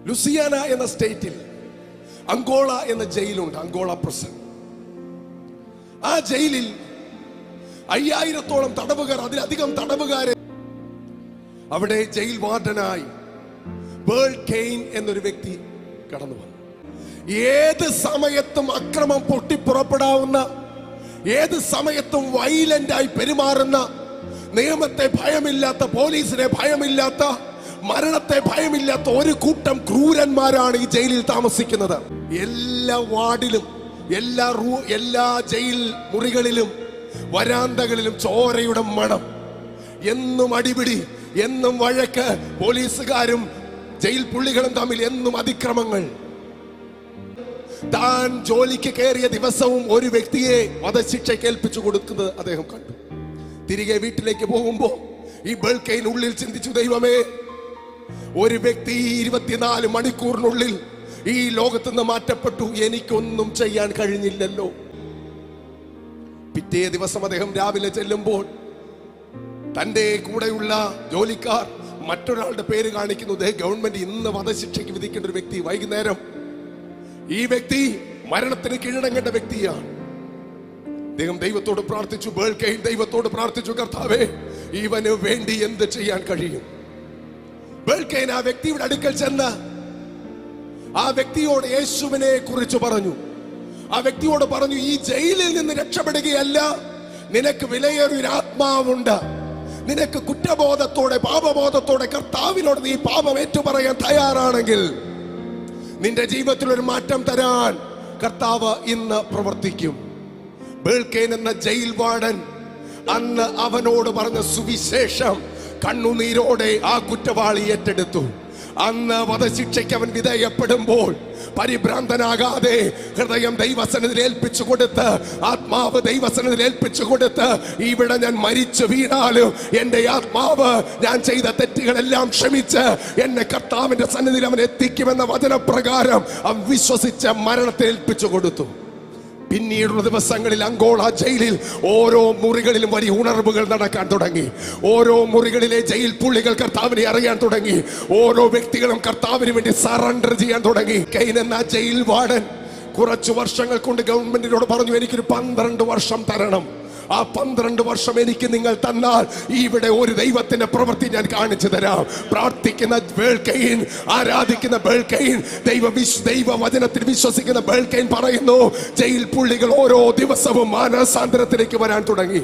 Louisiana എന്ന സ്റ്റേറ്റിൽ Angola എന്ന ജയിലുണ്ട്, അങ്കോള പ്രസൻ. ആ ജയിലിൽ 5000-ഓളം തടവുകാർ, അതിലധികം തടവുകാരെ. അവിടെ ജയിൽ വാർഡനായി ബേൾ കെയ്ൻ എന്നൊരു വ്യക്തി കടന്നു വന്നു. ഏത് സമയത്തും അക്രമം പൊട്ടിപ്പുറപ്പെടാവുന്ന, ഏത് സമയത്തും വയലന്റായി പെരുമാറുന്ന, നിയമത്തെ ഭയമില്ലാത്ത, പോലീസിനെ ഭയമില്ലാത്ത, മരണത്തെ ഭയമില്ലാത്ത ഒരു കൂട്ടം ക്രൂരന്മാരാണ് ഈ ജയിലിൽ താമസിക്കുന്നത്. എല്ലാ വാർഡിലും, എല്ലാ ജയിൽ മുറികളിലും, വരാന്തകളിലും ചോരയുടെ മണം. എന്നും അടിപിടി, എന്നും വഴക്ക്, പോലീസുകാരും ജയിൽ പുള്ളികളും തമ്മിൽ എന്നും അതിക്രമങ്ങൾ. താൻ ജോലിക്ക് കയറിയ ദിവസവും ഒരു വ്യക്തിയെ വധശിക്ഷയ്ക്ക് ഏൽപ്പിച്ചു കൊടുക്കുന്നത് അദ്ദേഹം കണ്ടു. തിരികെ വീട്ടിലേക്ക് പോകുമ്പോ ഈ ബേൾ കെയ്ൻ ഉള്ളിൽ ചിന്തിച്ചു, ദൈവമേ, ഒരു വ്യക്തി 24 മണിക്കൂറിനുള്ളിൽ ഈ ലോകത്ത് നിന്ന് മാറ്റപ്പെട്ടു, എനിക്കൊന്നും ചെയ്യാൻ കഴിഞ്ഞില്ലല്ലോ. പിറ്റേ ദിവസം അദ്ദേഹം രാവിലെ ചെല്ലുമ്പോൾ തന്റെ കൂടെയുള്ള ജോലിക്കാർ മറ്റൊരാളുടെ പേര് കാണിക്കുന്നു. ഗവൺമെന്റ് ഇന്ന് വധശിക്ഷയ്ക്ക് വിധിക്കേണ്ട ഒരു വ്യക്തി. വൈകുന്നേരം ഈ വ്യക്തി മരണത്തിന് കീഴടങ്ങേണ്ട വ്യക്തിയാണ്. അദ്ദേഹം ദൈവത്തോട് പ്രാർത്ഥിച്ചു, ബേൾ കെയ്ൻ ദൈവത്തോട് പ്രാർത്ഥിച്ചു, കർത്താവേ, ഇവന് വേണ്ടി എന്ത് ചെയ്യാൻ കഴിയും? ബേൾ കെയ്ൻ ആ വ്യക്തിയുടെ അടുക്കൽ ചെന്ന് ആ വ്യക്തിയോട് യേശുവിനെ കുറിച്ച് പറഞ്ഞു. ആ വ്യക്തിയോട് പറഞ്ഞു, ഈ ജയിലിൽ നിന്ന് രക്ഷപ്പെടുകയല്ല, നിനക്ക് വിലയേറിയൊരു ആത്മാവുണ്ട്. നിനക്ക് കുറ്റബോധത്തോടെ, പാപബോധത്തോടെ കർത്താവിനോട് നീ പാപം ഏറ്റുപറയാൻ തയ്യാറാണെങ്കിൽ നിന്റെ ജീവിതത്തിൽ ഒരു മാറ്റം തരാൻ കർത്താവ് ഇന്ന് പ്രവർത്തിക്കും. ബേൾ കെയ്ൻ എന്ന ജയിൽ വാർഡൻ അന്ന് അവനോട് പറഞ്ഞ സുവിശേഷം കണ്ണുനീരോടെ ആ കുറ്റവാളി ഏറ്റെടുത്തു. അന്ന് വധശിക്ഷയ്ക്ക് അവൻ വിധേയപ്പെടുമ്പോൾ പരിഭ്രാന്തനാകാതെ ഹൃദയം ദൈവസന്നിധിയിൽ ഏൽപ്പിച്ചു കൊടുത്ത്, ആത്മാവ് ദൈവസന്നിധിയിൽ ഏൽപ്പിച്ചു കൊടുത്ത്, ഇവിടെ ഞാൻ മരിച്ചു വീണാലും എന്റെ ആത്മാവ് ഞാൻ ചെയ്ത തെറ്റുകളെല്ലാം ക്ഷമിച്ച് എന്നെ കർത്താവിന്റെ സന്നിധിയിൽ അവൻ എത്തിക്കുമെന്ന വചനപ്രകാരം അവൻ വിശ്വസിച്ച് മരണത്തെ ഏൽപ്പിച്ചു കൊടുത്തു. പിന്നീടുള്ള ദിവസങ്ങളിൽ അങ്കോള ജയിലിൽ ഓരോ മുറികളിലും വലിയ ഉണർവുകൾ നടക്കാൻ തുടങ്ങി. ഓരോ മുറികളിലെ ജയിൽ പുള്ളികൾ കർത്താവിനെ അറിയാൻ തുടങ്ങി. ഓരോ വ്യക്തികളും കർത്താവിന് വേണ്ടി സറണ്ടർ ചെയ്യാൻ തുടങ്ങി. കെയ്ൻ എന്ന ജയിൽ വാർഡൻ കുറച്ചു വർഷങ്ങൾ കൊണ്ട് ഗവൺമെന്റിനോട് പറഞ്ഞു, എനിക്കൊരു 12 വർഷം തരണം. ആ 12 വർഷം എനിക്ക് നിങ്ങൾ തന്നാൽ ഇവിടെ ഒരു ദൈവത്തിന്റെ പ്രവൃത്തി ഞാൻ കാണിച്ചു തരാം. പ്രാർത്ഥിക്കുന്ന ബേൾ കെയ്ൻ, ആരാധിക്കുന്ന ബേൾ കെയ്ൻ, ദൈവവചനത്തിൽ വിശ്വസിക്കുന്ന ബേൾ കെയ്ൻ പറയുന്നു, ജയിൽ പുള്ളികൾ ഓരോ ദിവസവും മാനസാന്തരത്തിലേക്ക് വരാൻ തുടങ്ങി.